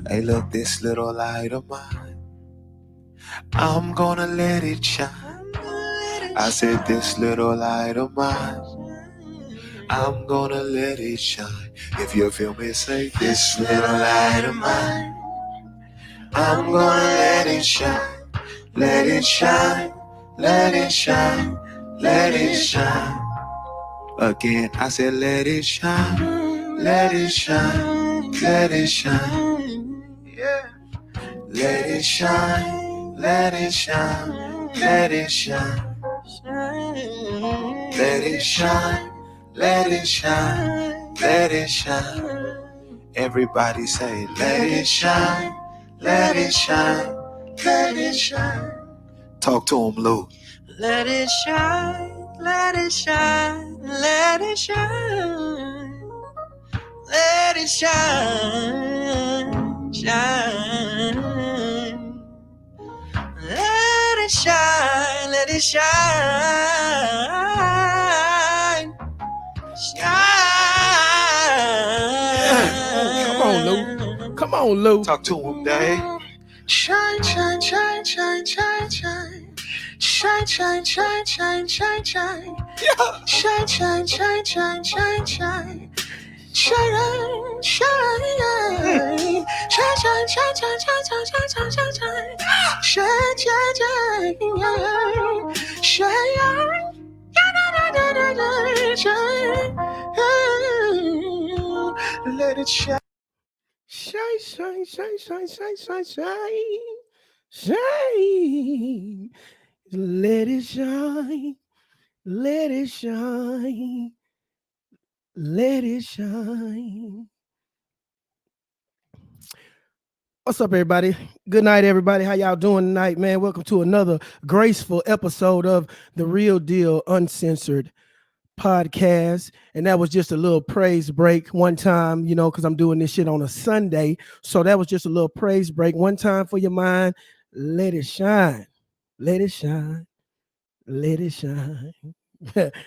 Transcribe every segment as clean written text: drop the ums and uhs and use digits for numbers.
Hey, look, this little light of mine, I'm gonna let it shine. I said, this little light of mine, I'm gonna let it shine. If you feel me, say, this little light of mine, I'm gonna let it shine. Let it shine, let it shine, let it shine. Again, I said, let it shine, let it shine, let it shine. Yeah. Let it shine, let it shine, let it shine. Let it shine, let it shine, let it shine. Everybody say, let it shine, let it shine, let it shine. Talk to him, Lou. Let it shine, let it shine, let it shine. Let it shine, shine. Let it shine, let it shine. Shine. Come on, Lou. Come on, Lou. Talk to him, Dave. Shine, shine, shine, shine, shine, shine. Shine, shine, shine, shine, shine, shine. Shine, shine, shine, shine, shine, shine. Shine, shine, shine, shine, shine, shine, shine, shine, shine, shine, shine, shine, shine, shine, let it shine. Shine, shine, shine, shine, shine, shine, shine. Shine. Let it shine. Let it shine. Let it shine. What's up, everybody? Good night, everybody. How y'all doing tonight, man? Welcome to another graceful episode of The Real Deal Uncensored podcast. And that was just a little praise break one time, because I'm doing this shit on a Sunday. So that was just a little praise break one time for your mind. Let it shine. Let it shine. Let it shine.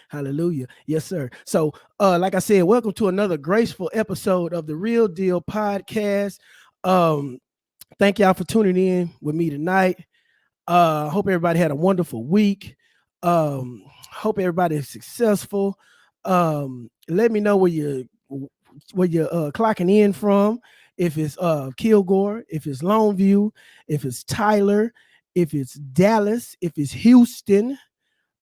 Hallelujah. Yes, sir. So, like I said, welcome to another graceful episode of the Real Deal podcast. Thank y'all for tuning in with me tonight. Hope everybody had a wonderful week. Hope everybody is successful. Let me know where you're clocking in from. If it's Kilgore, if it's Longview, if it's Tyler, if it's Dallas, if it's Houston.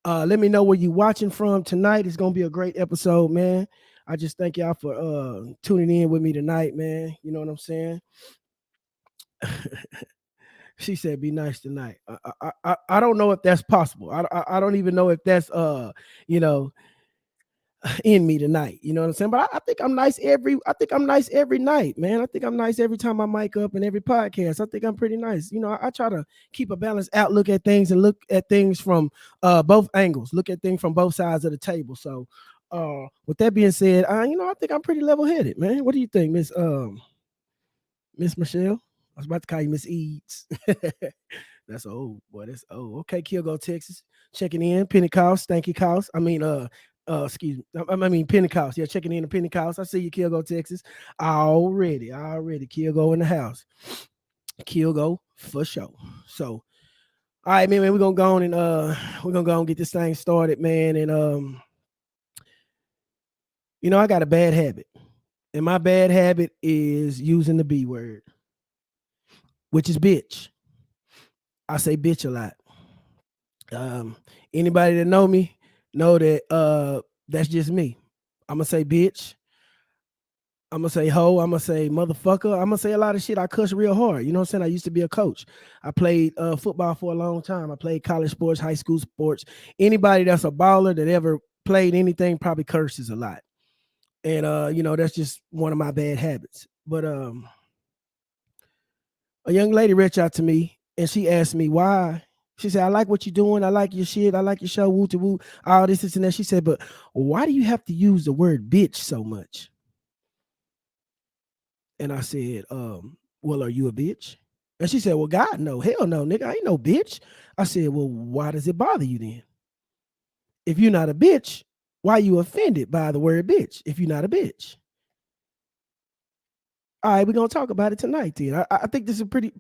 Let me know where you're watching from tonight. It's gonna be a great episode, man. I just thank y'all for tuning in with me tonight, man. You know what I'm saying? She said, "Be nice tonight." I don't know if that's possible. I don't even know if that's you know in me tonight. You know what I'm saying? But I think I'm nice every night, man. I think I'm nice every time I mic up and every podcast. I think I'm pretty nice. I try to keep a balanced outlook at things and look at things from both angles. Look at things from both sides of the table. So with that being said, I think I'm pretty level-headed, man. What do you think, Miss Michelle? I was about to call you Miss Eads. That's old, boy. That's old. Okay, Kilgo, Texas. Checking in. Pentecost. Stanky Cost. Excuse me. I mean Pentecost. Yeah, checking in to Pentecost. I see you, Kilgo, Texas. Already. Kilgo in the house. Kilgo for sure. So, all right, man. We're gonna go on and get this thing started, man. And I got a bad habit, and my bad habit is using the B word, which is bitch. I say bitch a lot. Anybody that know me know that that's just me. I'm gonna say bitch. I'm gonna say hoe. I'm gonna say motherfucker. I'm gonna say a lot of shit. I cuss real hard. You know what I'm saying? I used to be a coach. I played football for a long time. I played college sports, high school sports. Anybody that's a baller that ever played anything probably curses a lot. And that's just one of my bad habits. But a young lady reached out to me and she asked me why. She said, "I like what you're doing. I like your shit. I like your show. Woo to woo. All this and that." She said, "But why do you have to use the word bitch so much?" And I said, "Well, are you a bitch?" And she said, "Well, God, no. Hell no, nigga. I ain't no bitch." I said, "Well, why does it bother you then? If you're not a bitch, why are you offended by the word bitch if you're not a bitch?" All right, we're gonna talk about it tonight. Then I think this is a pretty.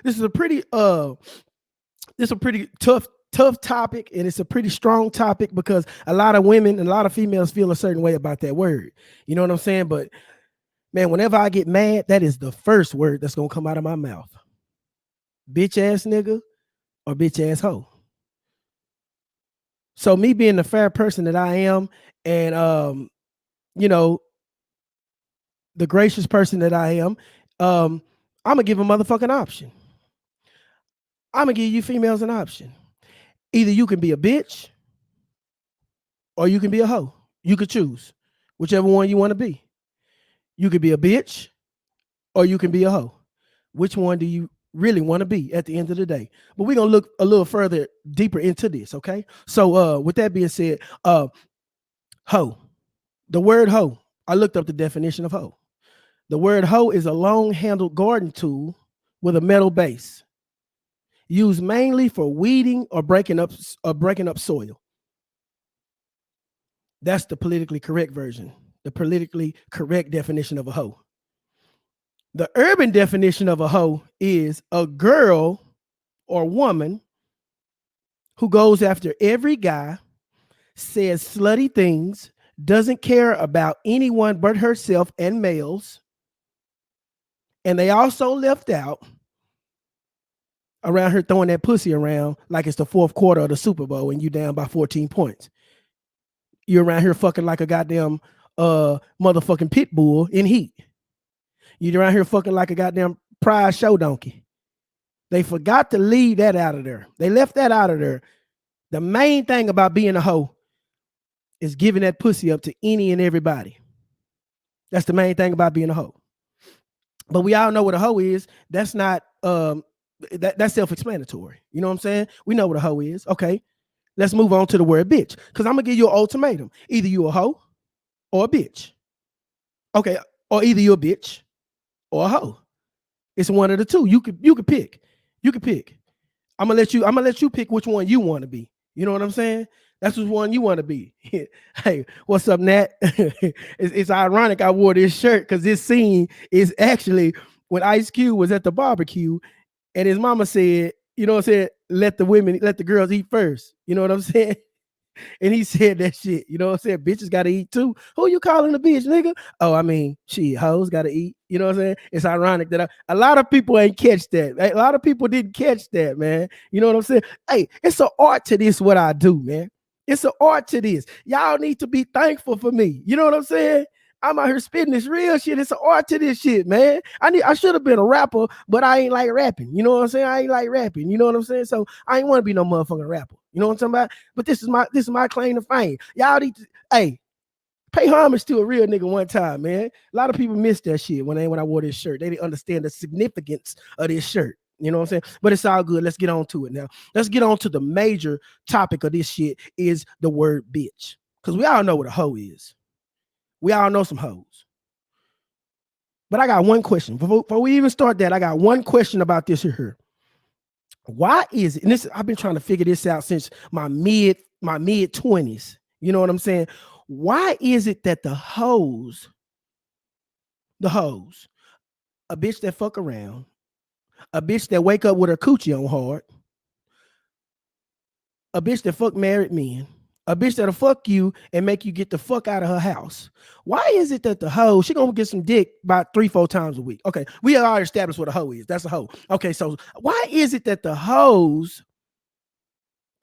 This is a pretty this is a pretty tough topic, and it's a pretty strong topic because a lot of women and a lot of females feel a certain way about that word. You know what I'm saying? But man, whenever I get mad, that is the first word that's gonna come out of my mouth. Bitch ass nigga or bitch ass hoe. So me being the fair person that I am, and you know, the gracious person that I am, I'm gonna give a motherfucking option. I'm gonna give you females an option. Either you can be a bitch or you can be a hoe. You could choose whichever one you want to be. You could be a bitch or you can be a hoe. Which one do you really want to be at the end of the day? But we're gonna look a little further deeper into this, okay? So with that being said, hoe. The word hoe. I looked up the definition of hoe. The word hoe is a long-handled garden tool with a metal base, used mainly for weeding or breaking up soil. That's the politically correct version, the politically correct definition of a hoe. The urban definition of a hoe is a girl or woman who goes after every guy, says slutty things, doesn't care about anyone but herself and males. And they also left out around her throwing that pussy around like it's the fourth quarter of the Super Bowl and you down by 14 points. You're around here fucking like a goddamn motherfucking pit bull in heat. You're around here fucking like a goddamn prize show donkey. They forgot to leave that out of there. They left that out of there. The main thing about being a hoe is giving that pussy up to any and everybody. That's the main thing about being a hoe. But we all know what a hoe is. That's not that's self-explanatory. You know what I'm saying? We know what a hoe is. Okay. Let's move on to the word bitch. Because I'm gonna give you an ultimatum. Either you a hoe or a bitch. Okay, or either you a bitch or a hoe. It's one of the two. You could pick. You could pick. I'm gonna let you pick which one you want to be. You know what I'm saying? That's which one you want to be. Hey, what's up, Nat? It's ironic I wore this shirt because this scene is actually when Ice Cube was at the barbecue and his mama said, you know what I'm saying, let the girls eat first. You know what I'm saying? And he said that shit. You know what I'm saying? Bitches gotta eat too. Who you calling a bitch, nigga? Oh, I mean, shit, hoes gotta eat. You know what I'm saying? It's ironic that a lot of people ain't catch that. A lot of people didn't catch that, man. You know what I'm saying? Hey, it's an art to this, what I do, man. It's an art to this. Y'all need to be thankful for me. You know what I'm saying? I'm out here spitting this real shit. It's an art to this shit, man. I should have been a rapper, but I ain't like rapping. You know what I'm saying? I ain't like rapping. You know what I'm saying? So I ain't want to be no motherfucking rapper. You know what I'm talking about? But this is my claim to fame. Y'all need to, hey, pay homage to a real nigga one time, man. A lot of people missed that shit when I wore this shirt. They didn't understand the significance of this shirt. You know what I'm saying? But it's all good. Let's get on to it now. Let's get on to the major topic of this shit is the word bitch. Because we all know what a hoe is. We all know some hoes. But I got one question. Before we even start that, I got one question about this here. Why is it, and this I've been trying to figure this out since my mid 20s. You know what I'm saying? Why is it that the hoes, a bitch that fuck around, a bitch that wake up with her coochie on hard, a bitch that fuck married men, a bitch that'll fuck you and make you get the fuck out of her house. Why is it that the hoe, she gonna get some dick about 3-4 times a week? Okay, we already established what a hoe is. That's a hoe. Okay, so why is it that the hoes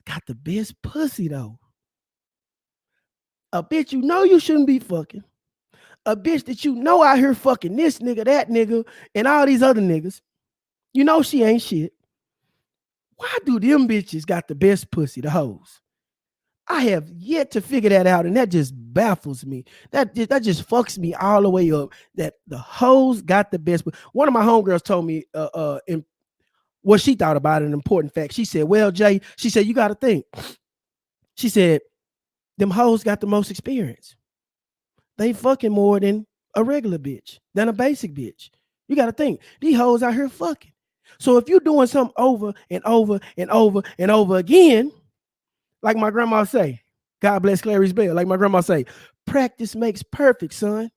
got the best pussy though? A bitch you know you shouldn't be fucking. A bitch that you know out here fucking this nigga, that nigga, and all these other niggas. You know she ain't shit. Why do them bitches got the best pussy, the hoes? I have yet to figure that out, and that just baffles me. That just fucks me all the way up. That the hoes got the best. One of my homegirls told me in what she thought about an important fact. She said, "Well, Jay," she said, "you got to think." She said, "Them hoes got the most experience. They fucking more than a regular bitch, than a basic bitch. You got to think these hoes out here fucking. So if you're doing something over and over and over and over again." Like my grandma say, God bless Clarice Bell. Like my grandma say, practice makes perfect, son.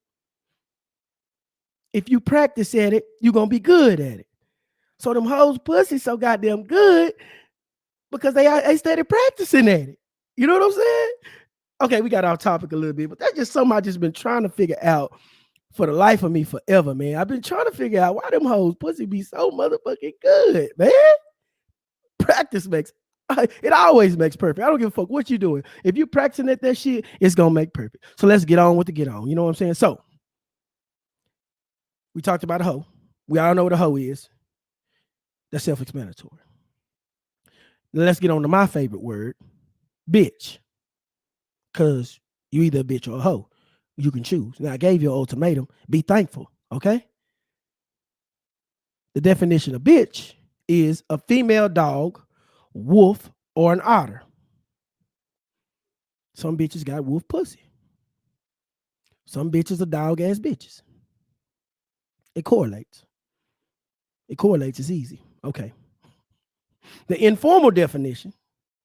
If you practice at it, you're gonna be good at it. So them hoes pussy so goddamn good because they started practicing at it. You know what I'm saying? Okay, we got off topic a little bit, but that's just something I just been trying to figure out for the life of me forever, man. I've been trying to figure out why them hoes pussy be so motherfucking good, man. Practice makes it always makes perfect. I don't give a fuck what you doing. If you practicing at that shit, it's gonna make perfect. So let's get on with the get on. You know what I'm saying? So we talked about a hoe. We all know what a hoe is. That's self-explanatory. Now let's get on to my favorite word, bitch. Cause you either a bitch or a hoe. You can choose. Now I gave you an ultimatum. Be thankful. Okay. The definition of bitch is a female dog, wolf, or an otter. Some bitches got wolf pussy. Some bitches are dog ass bitches. It correlates. It correlates. It's easy. Okay. The informal definition.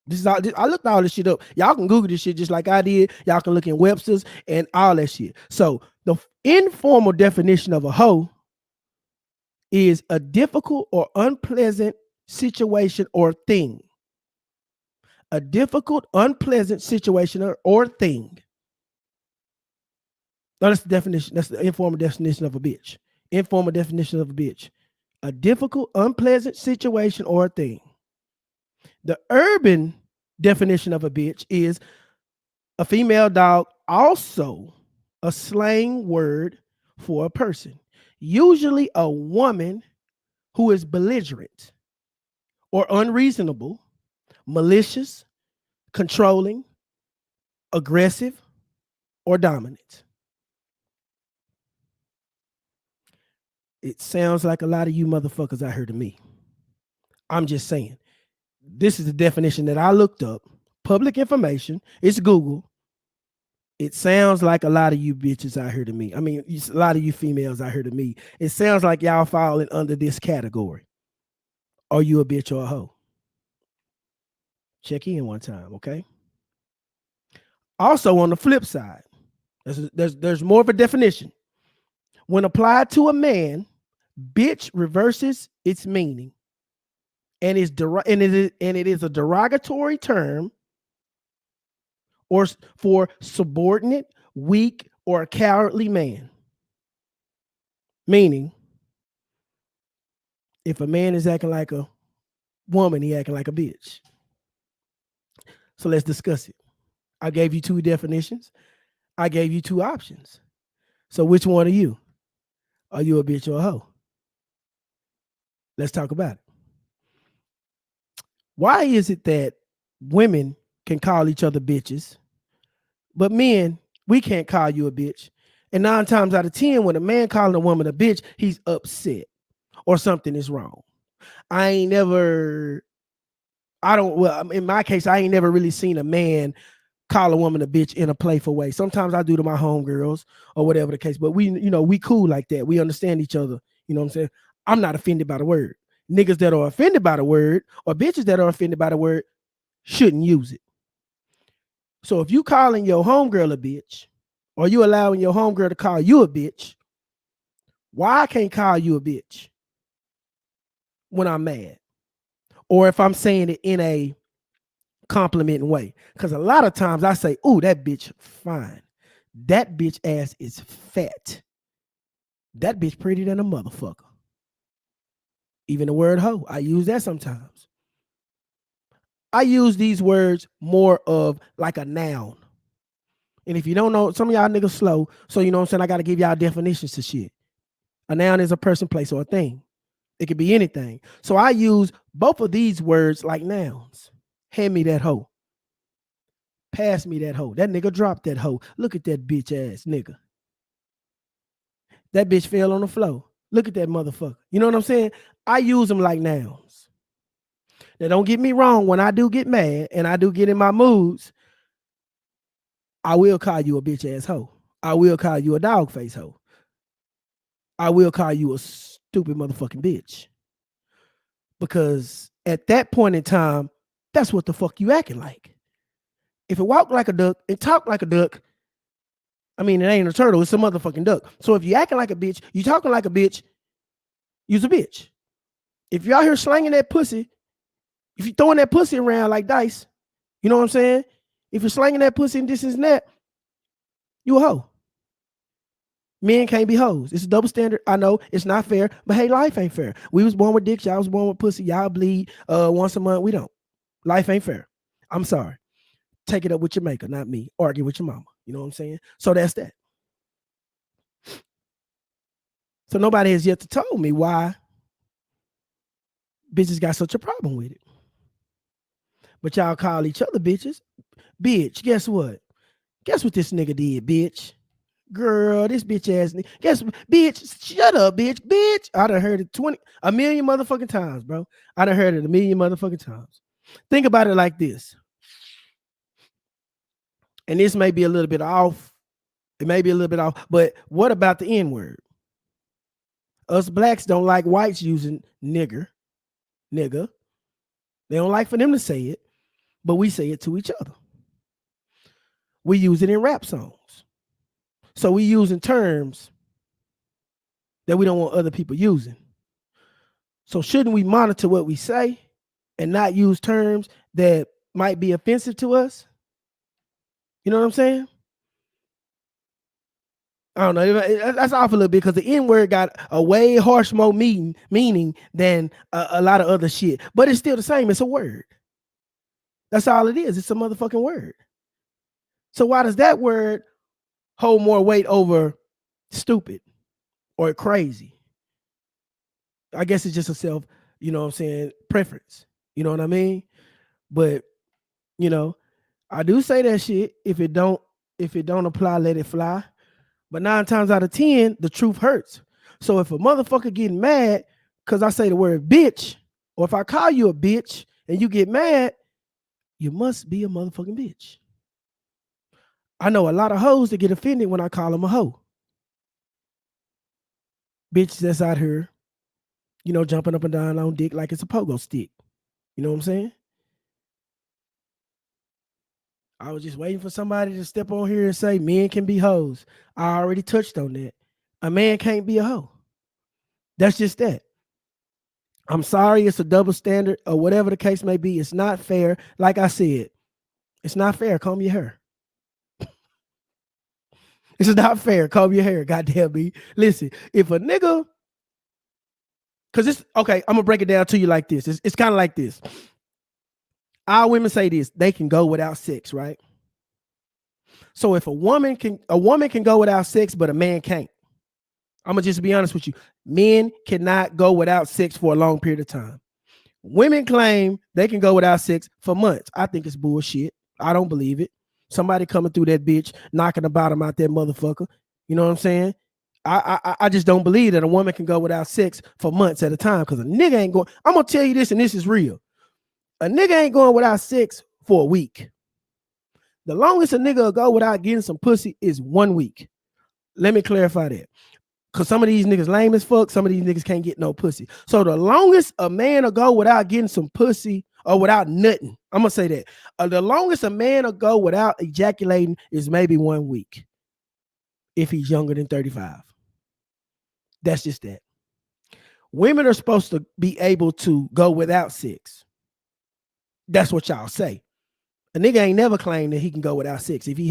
This is all, I looked all this shit up. Y'all can Google this shit just like I did. Y'all can look in Webster's and all that shit. So the informal definition of a hoe is a difficult or unpleasant situation or thing. A difficult, unpleasant situation or thing. No, that's the definition. That's the informal definition of a bitch. Informal definition of a bitch. A difficult, unpleasant situation or thing. The urban definition of a bitch is a female dog, also a slang word for a person, usually a woman who is belligerent or unreasonable, malicious, controlling, aggressive, or dominant. It sounds like a lot of you motherfuckers out here to me. I'm just saying. This is the definition that I looked up. Public information. It's Google. It sounds like a lot of you bitches out here to me. I mean, a lot of you females out here to me. It sounds like y'all falling under this category. Are you a bitch or a hoe? Check in one time, okay? Also, on the flip side, there's more of a definition. When applied to a man, bitch reverses its meaning, and it is a derogatory term or for subordinate, weak, or a cowardly man. Meaning, if a man is acting like a woman, he acting like a bitch. So let's discuss it. I gave you two definitions. I gave you two options. So which one are you? Are you a bitch or a hoe? Let's talk about it. Why is it that women can call each other bitches, but men, we can't call you a bitch? And 9 times out of 10, when a man calling a woman a bitch, he's upset or something is wrong. Well, in my case, I ain't never really seen a man call a woman a bitch in a playful way. Sometimes I do to my homegirls or whatever the case, but we cool like that. We understand each other. You know what I'm saying? I'm not offended by the word. Niggas that are offended by the word or bitches that are offended by the word shouldn't use it. So if you calling your homegirl a bitch or you allowing your homegirl to call you a bitch, why I can't call you a bitch when I'm mad? Or if I'm saying it in a complimenting way. Because a lot of times I say, "Ooh, that bitch fine. That bitch ass is fat. That bitch pretty than a motherfucker." Even the word hoe, I use that sometimes. I use these words more of like a noun. And if you don't know, some of y'all niggas slow, so you know what I'm saying, I got to give y'all definitions to shit. A noun is a person, place, or a thing. It could be anything. So I use both of these words like nouns. Hand me that hoe. Pass me that hoe. That nigga dropped that hoe. Look at that bitch ass nigga. That bitch fell on the floor. Look at that motherfucker. You know what I'm saying? I use them like nouns. Now, don't get me wrong. When I do get mad and I do get in my moods, I will call you a bitch ass hoe. I will call you a dog face hoe. I will call you a stupid motherfucking bitch. Because at that point in time, that's what the fuck you acting like. If it walk like a duck and talk like a duck, I mean, it ain't a turtle, it's a motherfucking duck. So if you acting like a bitch, you talking like a bitch, you's a bitch. If you out here slanging that pussy, if you throwing that pussy around like dice, you know what I'm saying? If you're slanging that pussy and this and that, you a hoe. Men can't be hoes. It's a double standard. I know it's not fair, but hey, life ain't fair. We was born with dicks. Y'all was born with pussy. Y'all bleed once a month. We don't. Life ain't fair. I'm sorry. Take it up with your maker, not me. Argue with your mama. You know what I'm saying? So that's that. So nobody has yet to tell me why bitches got such a problem with it. But y'all call each other bitches. Bitch, guess what? Guess what this nigga did, bitch? Girl, this bitch ass nigga. Guess what? Bitch, shut up, bitch. Bitch. I done heard it a million motherfucking times, bro. I done heard it a million motherfucking times. Think about it like this. And this may be a little bit off. It may be a little bit off. But what about the N-word? Us blacks don't like whites using nigga. They don't like for them to say it, but we say it to each other. We use it in rap songs. So we using terms that we don't want other people using. So shouldn't we monitor what we say and not use terms that might be offensive to us? You know what I'm saying? I don't know. That's off a little bit because the N-word got a way harsh more meaning than a lot of other shit. But it's still the same. It's a word. That's all it is. It's a motherfucking word. So why does that word hold more weight over stupid or crazy? I guess it's just a self, you know what I'm saying, preference. You know what I mean? But, you know, I do say that shit. If it don't apply, let it fly. But 9 times out of 10, the truth hurts. So if a motherfucker getting mad because I say the word bitch, or if I call you a bitch and you get mad, you must be a motherfucking bitch. I know a lot of hoes that get offended when I call them a hoe. Bitch that's out here, you know, jumping up and down on dick like it's a pogo stick. You know what I'm saying? I was just waiting for somebody to step on here and say men can be hoes. I already touched on that. A man can't be a hoe. That's just that. I'm sorry, it's a double standard or whatever the case may be. It's not fair. Like I said, it's not fair. Comb your hair. It's not fair. Comb your hair. Goddamn me. Listen, if a nigga, because it's okay, I'm gonna break it down to you like this. It's kind of like this. Our women say this: they can go without sex, right? So if a woman can go without sex, but a man can't. I'm gonna just be honest with you. Men cannot go without sex for a long period of time. Women claim they can go without sex for months. I think it's bullshit. I don't believe it. Somebody coming through that bitch, knocking the bottom out that motherfucker. You know what I'm saying? I just don't believe that a woman can go without sex for months at a time because a nigga ain't going. I'm gonna tell you this, and this is real. A nigga ain't going without sex for a week. The longest a nigga will go without getting some pussy is 1 week. Let me clarify that. Because some of these niggas lame as fuck. Some of these niggas can't get no pussy. So the longest a man will go without getting some pussy or without nothing, I'm going to say that. The longest a man will go without ejaculating is maybe 1 week if he's younger than 35. That's just that. Women are supposed to be able to go without sex. That's what y'all say. A nigga ain't never claimed that he can go without sex. If he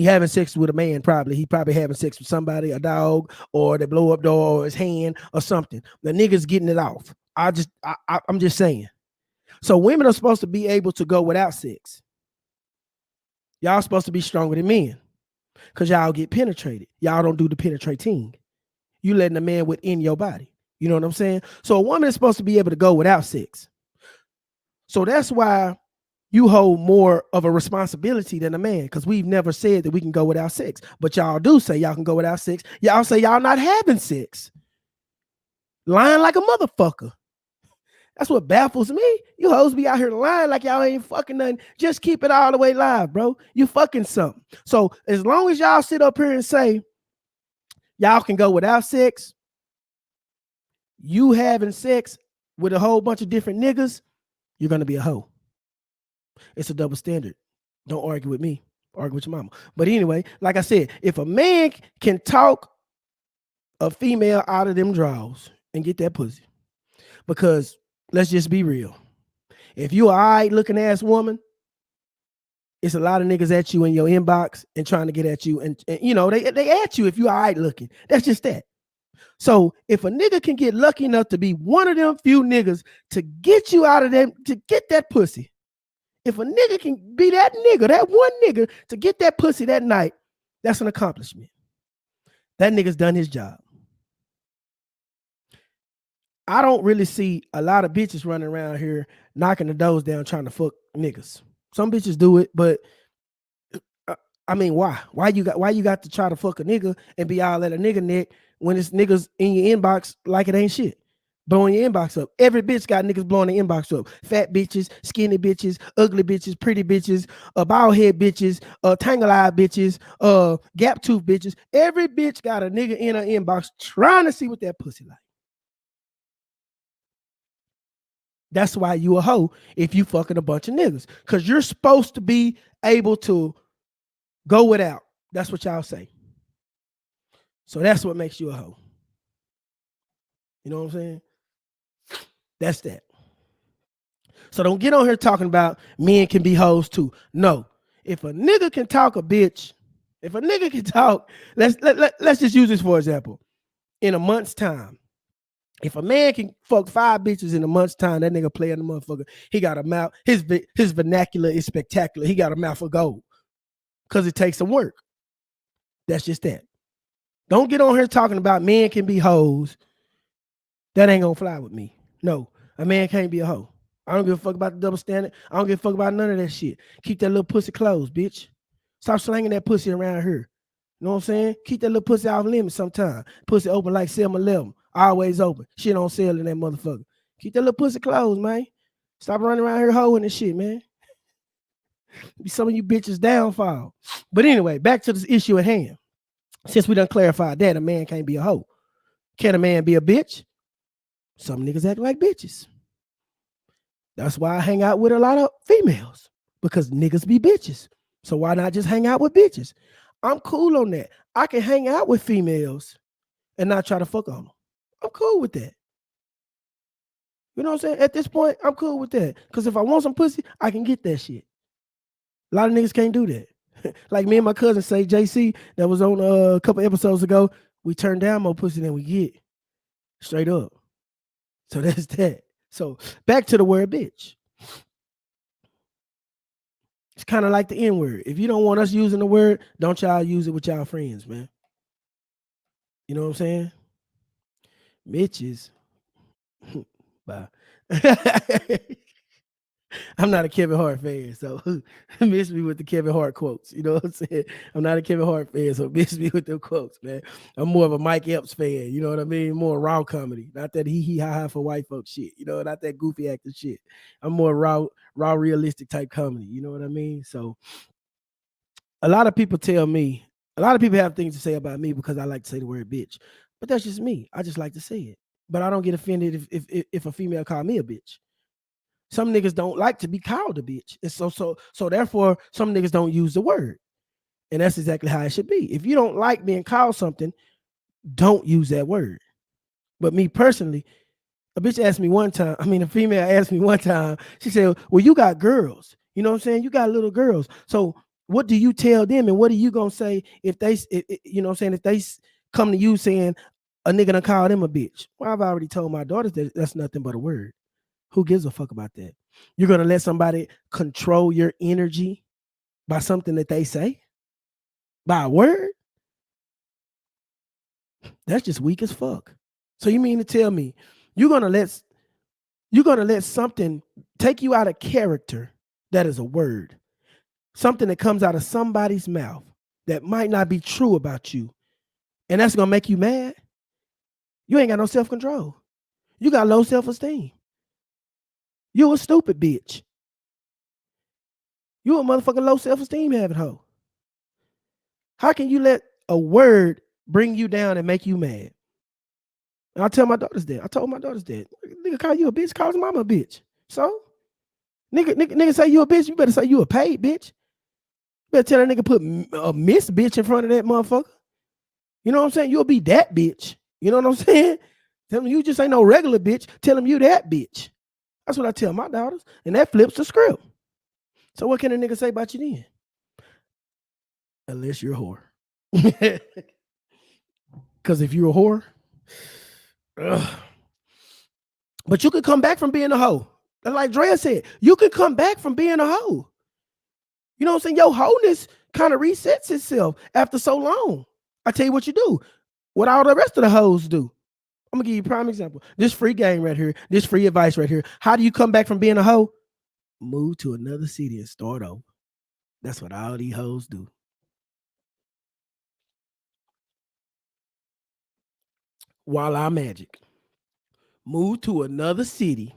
having sex with a man, he probably having sex with somebody, a dog, or the blow up door, or his hand, or something. The nigga's getting it off. I'm just saying. So women are supposed to be able to go without sex. Y'all supposed to be stronger than men, because y'all get penetrated. Y'all don't do the penetrating. You letting a man within your body. You know what I'm saying? So a woman is supposed to be able to go without sex. So that's why you hold more of a responsibility than a man, because we've never said that we can go without sex. But y'all do say y'all can go without sex. Y'all say y'all not having sex. Lying like a motherfucker. That's what baffles me. You hoes be out here lying like y'all ain't fucking nothing. Just keep it all the way live, bro. You fucking something. So as long as y'all sit up here and say y'all can go without sex, you having sex with a whole bunch of different niggas, you're going to be a hoe. It's a double standard. Don't argue with me. argue with your mama. But anyway, like I said, if a man can talk a female out of them draws and get that pussy, because let's just be real. If you a alright looking ass woman, it's a lot of niggas at you in your inbox and trying to get at you. And you know, they at you if you all right looking. That's just that. So if a nigga can get lucky enough to be one of them few niggas to get you out of them, to get that pussy, if a nigga can be that nigga, that one nigga to get that pussy that night, that's an accomplishment. That nigga's done his job. I don't really see a lot of bitches running around here knocking the doors down trying to fuck niggas. Some bitches do it, but I mean, why? Why you got to try to fuck a nigga and be all at a nigga neck when it's niggas in your inbox like it ain't shit? Blowing your inbox up. Every bitch got niggas blowing the inbox up. Fat bitches, skinny bitches, ugly bitches, pretty bitches, bald head bitches, tangle eye bitches, gap tooth bitches. Every bitch got a nigga in her inbox trying to see what that pussy like. That's why you a hoe if you fucking a bunch of niggas. Because you're supposed to be able to go without. That's what y'all say. So that's what makes you a hoe. You know what I'm saying? That's that. So don't get on here talking about men can be hoes too. No. If a nigga can talk a bitch, if a nigga can talk, let's just use this for example. In a month's time, if a man can fuck 5 bitches in a month's time, that nigga playing the motherfucker. He got a mouth. His vernacular is spectacular. He got a mouth of gold because it takes some work. That's just that. Don't get on here talking about men can be hoes. That ain't gonna fly with me. No, a man can't be a hoe. I don't give a fuck about the double standard. I don't give a fuck about none of that shit. Keep that little pussy closed, bitch. Stop slanging that pussy around here. You know what I'm saying? Keep that little pussy off limits sometime. Pussy open like 7-Eleven. Always open. Shit on sale in that motherfucker. Keep that little pussy closed, man. Stop running around here hoeing and shit, man. Be some of you bitches downfall. But anyway, back to this issue at hand. Since we done clarified that a man can't be a hoe. Can a man be a bitch? Some niggas act like bitches. That's why I hang out with a lot of females. Because niggas be bitches. So why not just hang out with bitches? I'm cool on that. I can hang out with females and not try to fuck on them. I'm cool with that. You know what I'm saying? At this point, I'm cool with that. Because if I want some pussy, I can get that shit. A lot of niggas can't do that. Like me and my cousin say, JC, that was on a couple episodes ago, we turn down more pussy than we get. Straight up. So that's that. So back to the word bitch. It's kind of like the N-word. If you don't want us using the word, don't y'all use it with y'all friends, man. You know what I'm saying? Bitches. Bye. I'm not a Kevin Hart fan, so miss me with the Kevin Hart quotes. You know what I'm saying? I'm not a Kevin Hart fan, so miss me with them quotes, man. I'm more of a Mike Epps fan. You know what I mean? More raw comedy, not that hee hee ha ha for white folks shit. You know, not that goofy acting shit. I'm more raw, realistic type comedy. You know what I mean? So a lot of people tell me, a lot of people have things to say about me because I like to say the word bitch, but that's just me. I just like to say it, but I don't get offended if a female call me a bitch. Some niggas don't like to be called a bitch. And so therefore, some niggas don't use the word. And that's exactly how it should be. If you don't like being called something, don't use that word. But me personally, a bitch asked me one time, a female asked me one time, she said, well, you got girls. You know what I'm saying? You got little girls. So what do you tell them? And what are you going to say if they, you know what I'm saying, if they come to you saying a nigga done call them a bitch? Well, I've already told my daughters that that's nothing but a word. Who gives a fuck about that? You're going to let somebody control your energy by something that they say? By a word? That's just weak as fuck. So you mean to tell me you're going to let something take you out of character that is a word, something that comes out of somebody's mouth that might not be true about you, and that's going to make you mad? You ain't got no self-control. You got low self-esteem. You a stupid bitch. You a motherfucking low self-esteem having hoe. How can you let a word bring you down and make you mad? And I tell my daughters that. I told my daughters that. Nigga call you a bitch, call his mama a bitch. So? Nigga say you a bitch, you better say you a paid bitch. Better tell that nigga put a miss bitch in front of that motherfucker. You know what I'm saying? You'll be that bitch. You know what I'm saying? Tell him you just ain't no regular bitch. Tell him you that bitch. That's what I tell my daughters. And that flips the script. So what can a nigga say about you then? Unless you're a whore. Because if you're a whore, ugh. But you could come back from being a hoe. Like Drea said, you could come back from being a hoe. You know what I'm saying? Your wholeness kind of resets itself after so long. I tell you what you do. What all the rest of the hoes do. I'm gonna give you a prime example. This free game right here, this free advice right here. How do you come back from being a hoe? Move to another city and start over. That's what all these hoes do. Voila magic. Move to another city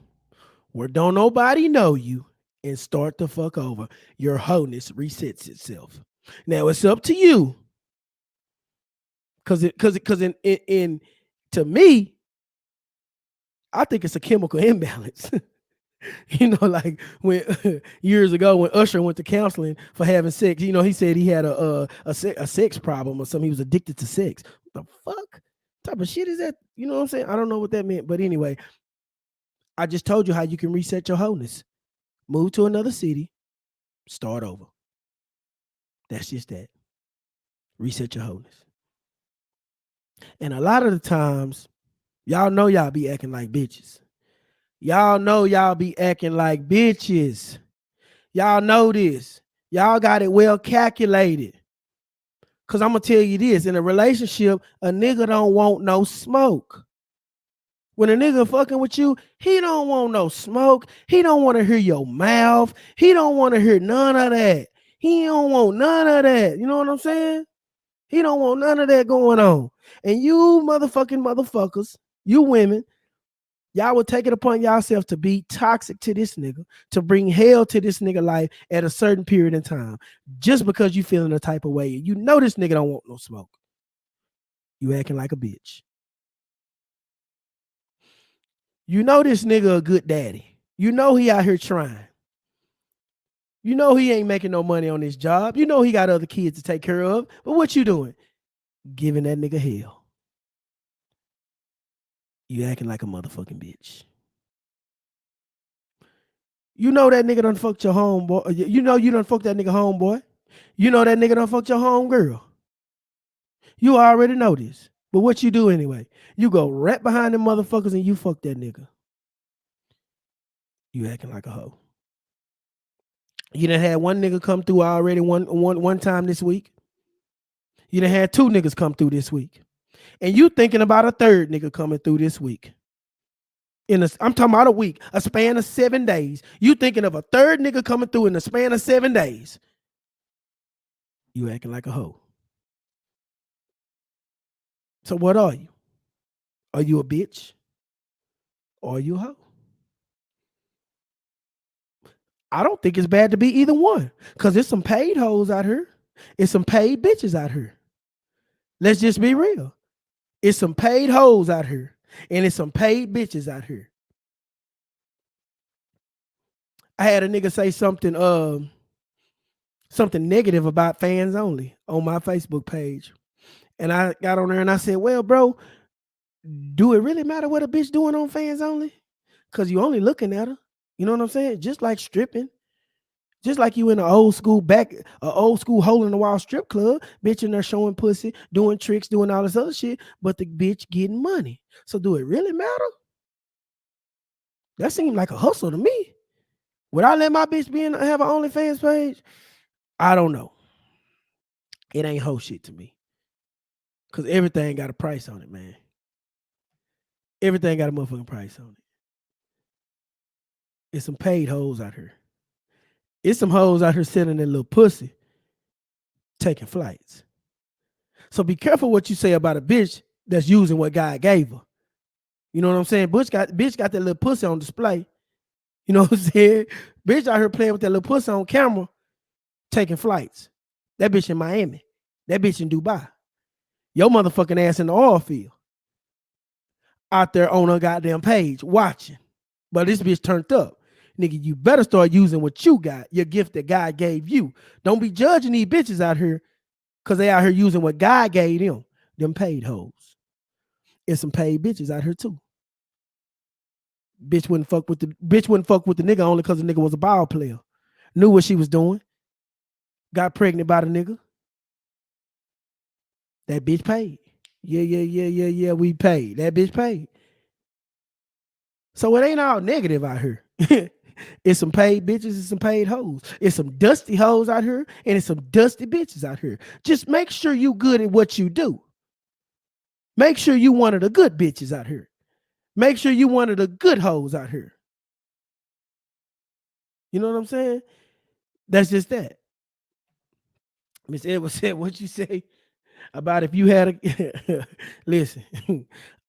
where don't nobody know you and start the fuck over. Your wholeness resets itself. Now it's up to you. Cause in to me, I think it's a chemical imbalance. You know, like when years ago when Usher went to counseling for having sex, you know, he said he had a sex problem or something. He was addicted to sex. What the fuck type of shit is that? You know what I'm saying? I don't know what that meant, but anyway, I just told you how you can reset your wholeness. Move to another city, start over. That's just that. Reset your wholeness. And a lot of the times, y'all know y'all be acting like bitches. Y'all know y'all be acting like bitches. Y'all know this. Y'all got it well calculated. Cause I'm gonna tell you this: in a relationship, a nigga don't want no smoke. When a nigga fucking with you, he don't want no smoke. He don't want to hear your mouth. He don't want to hear none of that. He don't want none of that. You know what I'm saying? He don't want none of that going on. And you motherfuckers, you women, y'all would take it upon yourself to be toxic to this nigga, to bring hell to this nigga life at a certain period in time, just because you feeling a type of way. You know this nigga don't want no smoke. You acting like a bitch. You know this nigga a good daddy. You know he out here trying. You know he ain't making no money on his job. You know he got other kids to take care of. But what you doing? Giving that nigga hell. You acting like a motherfucking bitch. You know that nigga done fucked your homeboy. You know you done fucked that nigga homeboy. You know that nigga done fucked your home girl. You already know this. But what you do anyway? You go right behind them motherfuckers and you fuck that nigga. You acting like a hoe. You done had one nigga come through already one time this week. You done had two niggas come through this week. And you thinking about a third nigga coming through this week. I'm talking about a week, a span of 7 days. You thinking of a third nigga coming through in the span of 7 days. You acting like a hoe. So what are you? Are you a bitch? Or are you a hoe? I don't think it's bad to be either one. Because there's some paid hoes out here. It's some paid bitches out here. Let's just be real. It's some paid hoes out here. And it's some paid bitches out here. I had a nigga say something negative about fans only on my Facebook page. And I got on there and I said, well, bro, do it really matter what a bitch doing on fans only? Because you only looking at her. You know what I'm saying? Just like stripping. Just like you in an old school hole in the wall strip club, bitch in there showing pussy, doing tricks, doing all this other shit, but the bitch getting money. So do it really matter? That seemed like a hustle to me. Would I let my bitch have an OnlyFans page? I don't know. It ain't hoe shit to me. Because everything got a price on it, man. Everything got a motherfucking price on it. It's some paid hoes out here. It's some hoes out here selling their little pussy, taking flights. So be careful what you say about a bitch that's using what God gave her. You know what I'm saying? Bitch got that little pussy on display. You know what I'm saying? Bitch out here playing with that little pussy on camera, taking flights. That bitch in Miami. That bitch in Dubai. Your motherfucking ass in the oil field. Out there on her goddamn page, watching. But this bitch turned up. Nigga, you better start using what you got, your gift that God gave you. Don't be judging these bitches out here because they out here using what God gave them paid hoes. And some paid bitches out here too. Bitch wouldn't fuck with the nigga only because the nigga was a ball player. Knew what she was doing. Got pregnant by the nigga. That bitch paid. Yeah. We paid. That bitch paid. So it ain't all negative out here. It's some paid bitches and some paid hoes. It's some dusty hoes out here and it's some dusty bitches out here. Just make sure you good at what you do. Make sure you one of the good bitches out here. Make sure you one of the good hoes out here. You know what I'm saying? That's just that. Miss Edwards said, what you say about if you had a listen,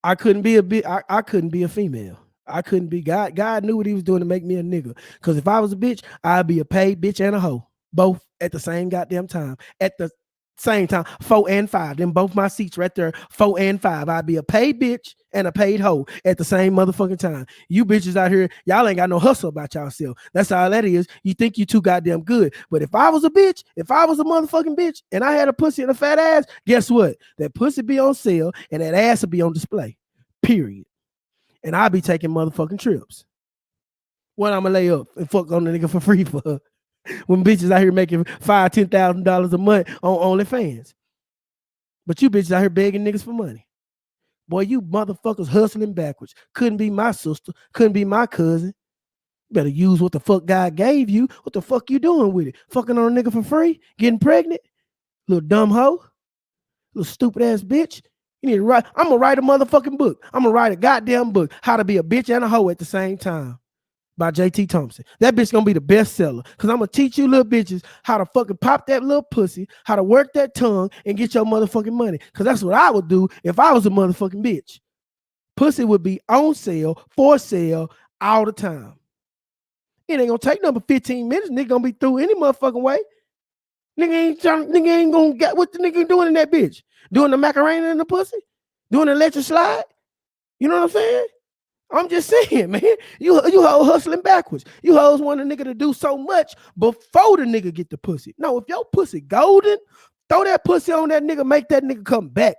I couldn't be a bit I couldn't be a female. I couldn't be God knew what he was doing to make me a nigga. Cause if I was a bitch, I'd be a paid bitch and a hoe. Both at the same goddamn time. At the same time, 4 and 5. Them both my seats right there, 4 and 5. I'd be a paid bitch and a paid hoe at the same motherfucking time. You bitches out here, y'all ain't got no hustle about yourself. That's all that is. You think you too goddamn good. But if I was a bitch, if I was a motherfucking bitch and I had a pussy and a fat ass, guess what? That pussy be on sale and that ass would be on display. Period. And I'll be taking motherfucking trips. What I'm gonna lay up and fuck on the nigga for free for? When bitches out here making $5,000-$10,000 a month on OnlyFans. But you bitches out here begging niggas for money. Boy, you motherfuckers hustling backwards. Couldn't be my sister. Couldn't be my cousin. Better use what the fuck God gave you. What the fuck you doing with it? Fucking on a nigga for free? Getting pregnant? Little dumb hoe? Little stupid ass bitch? You need to write. I'm gonna write a motherfucking book. I'm gonna write a goddamn book. How to be a bitch and a hoe at the same time. By J.T. Thompson. That bitch gonna be the bestseller. Cause I'm gonna teach you little bitches how to fucking pop that little pussy, how to work that tongue and get your motherfucking money. Cause that's what I would do if I was a motherfucking bitch. Pussy would be on sale, for sale, all the time. It ain't gonna take number 15 minutes. Nigga gonna be through any motherfucking way. Nigga ain't gonna get what the nigga doing in that bitch. Doing the Macarena in the pussy? Doing the electric slide? You know what I'm saying? I'm just saying, man. You hoes hustling backwards. You hoes want a nigga to do so much before the nigga get the pussy. No, if your pussy golden, throw that pussy on that nigga, make that nigga come back.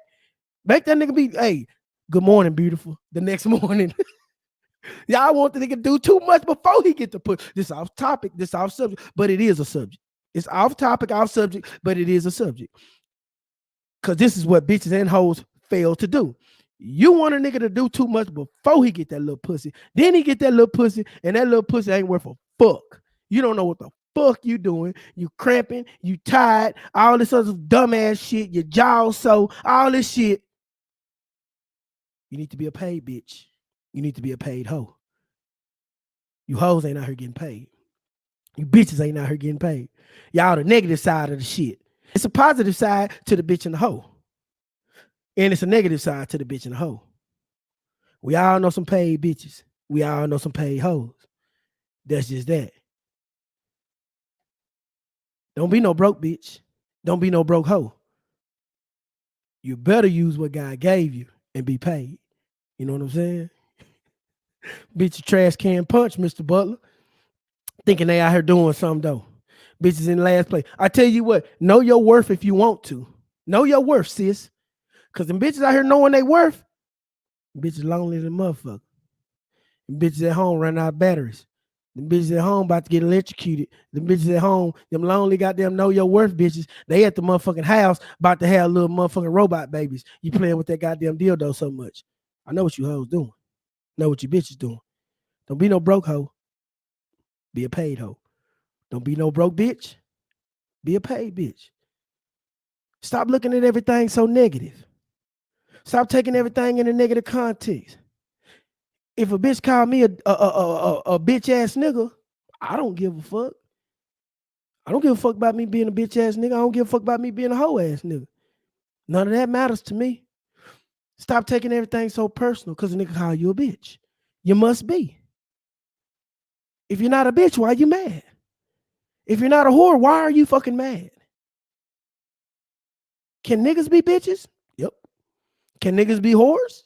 Make that nigga be, hey, good morning, beautiful. The next morning. Y'all want the nigga to do too much before he get the pussy. This off topic, this off subject, but it is a subject. It's off topic, off subject, but it is a subject. Because this is what bitches and hoes fail to do. You want a nigga to do too much before he get that little pussy. Then he get that little pussy, and that little pussy ain't worth a fuck. You don't know what the fuck you doing. You cramping, you tired, all this other dumbass shit, your jaw so, all this shit. You need to be a paid bitch. You need to be a paid hoe. You hoes ain't out here getting paid. You bitches ain't out here getting paid. Y'all the negative side of the shit. It's a positive side to the bitch and the hoe. And it's a negative side to the bitch and the hoe. We all know some paid bitches. We all know some paid hoes. That's just that. Don't be no broke bitch. Don't be no broke hoe. You better use what God gave you and be paid. You know what I'm saying? Bitch, trash can punch, Mr. Butler. Thinking they out here doing something though. Bitches in last place. I tell you what, know your worth if you want to. Know your worth, sis. Because them bitches out here knowing they worth, bitches lonely than motherfucker. Them bitches at home running out of batteries. Them bitches at home about to get electrocuted. Them bitches at home, them lonely goddamn know your worth bitches. They at the motherfucking house about to have little motherfucking robot babies. You playing with that goddamn dildo so much. I know what you hoes doing. Know what you bitches doing. Don't be no broke hoe. Be a paid hoe. Don't be no broke bitch. Be a paid bitch. Stop looking at everything so negative. Stop taking everything in a negative context. If a bitch call me a bitch ass nigga, I don't give a fuck. I don't give a fuck about me being a bitch ass nigga. I don't give a fuck about me being a hoe ass nigga. None of that matters to me. Stop taking everything so personal because a nigga call you a bitch. You must be. If you're not a bitch, why are you mad? If you're not a whore, why are you fucking mad? Can niggas be bitches? Yep. Can niggas be whores?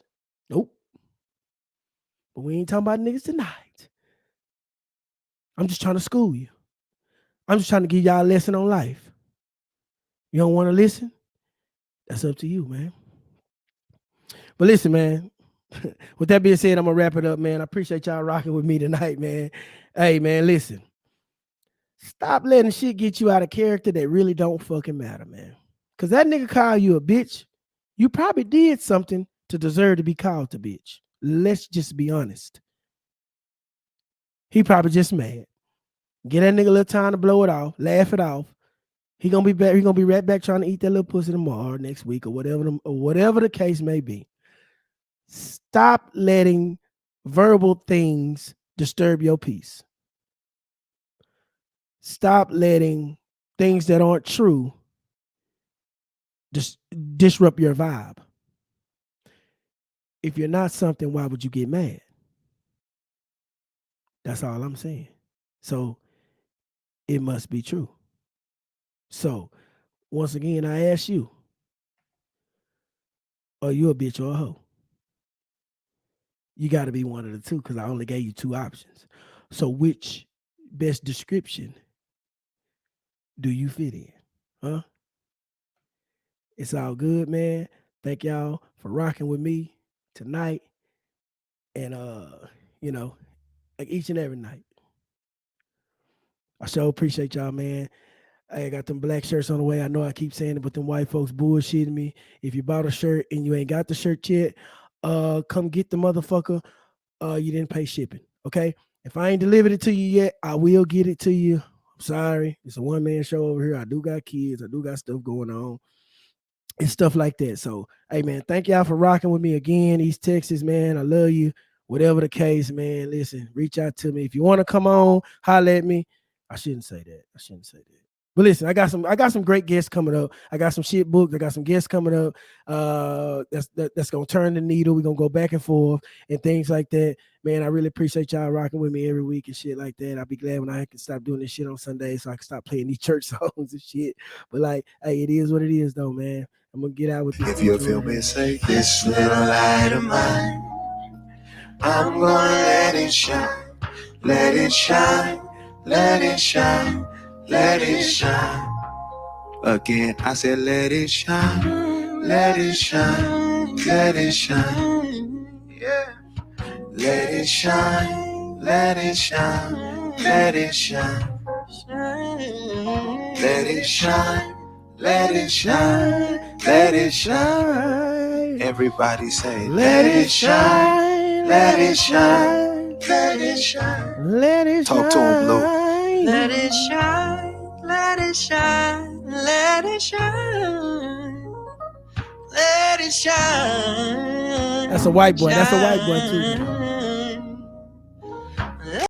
Nope. But we ain't talking about niggas tonight. I'm just trying to school you. I'm just trying to give y'all a lesson on life. You don't want to listen? That's up to you, man. But listen, man. With that being said, I'm gonna wrap it up, man. I appreciate y'all rocking with me tonight, man. Hey, man, listen. Stop letting shit get you out of character that really don't fucking matter, man. Cause that nigga call you a bitch. You probably did something to deserve to be called a bitch. Let's just be honest. He probably just mad. Get that nigga a little time to blow it off, laugh it off. He gonna be back. He gonna be right back trying to eat that little pussy tomorrow, next week, or whatever the case may be. Stop letting verbal things disturb your peace. Stop letting things that aren't true just disrupt your vibe. If you're not something, why would you get mad? That's all I'm saying. So it must be true. So once again, I ask you, are you a bitch or a hoe? You got to be one of the two because I only gave you two options. So which best description do you fit in? Huh? It's all good, man. Thank y'all for rocking with me tonight. And you know, like each and every night. I sure appreciate y'all, man. I got them black shirts on the way. I know I keep saying it, but them white folks bullshitting me. If you bought a shirt and you ain't got the shirt yet, come get the motherfucker. You didn't pay shipping. Okay. If I ain't delivered it to you yet, I will get it to you. I'm sorry. It's a one-man show over here. I do got kids. I do got stuff going on. And stuff like that. So, hey, man, thank y'all for rocking with me again. East Texas, man. I love you. Whatever the case, man, listen, reach out to me. If you want to come on, holler at me. I shouldn't say that. But listen, I got some great guests coming up. I got some shit booked. I got some guests coming up. That's gonna turn the needle. We're gonna go back and forth and things like that. Man, I really appreciate y'all rocking with me every week and shit like that. I'll be glad when I can stop doing this shit on Sunday so I can stop playing these church songs and shit. But like, hey, it is what it is though, man. I'm gonna get out with this. If you feel me, say this little light of mine, I'm gonna let it shine, let it shine, let it shine, let it shine. Again, I said let it shine, let it shine, let it shine. Yeah. Let it shine, let it shine, let it shine. Let it shine, let it shine, let it shine. Everybody say, let it shine, let it shine, let it shine. Let it Talk to him, Blue. Let it shine, let it shine, let it shine. Let it shine. That's a white boy. That's a white boy too.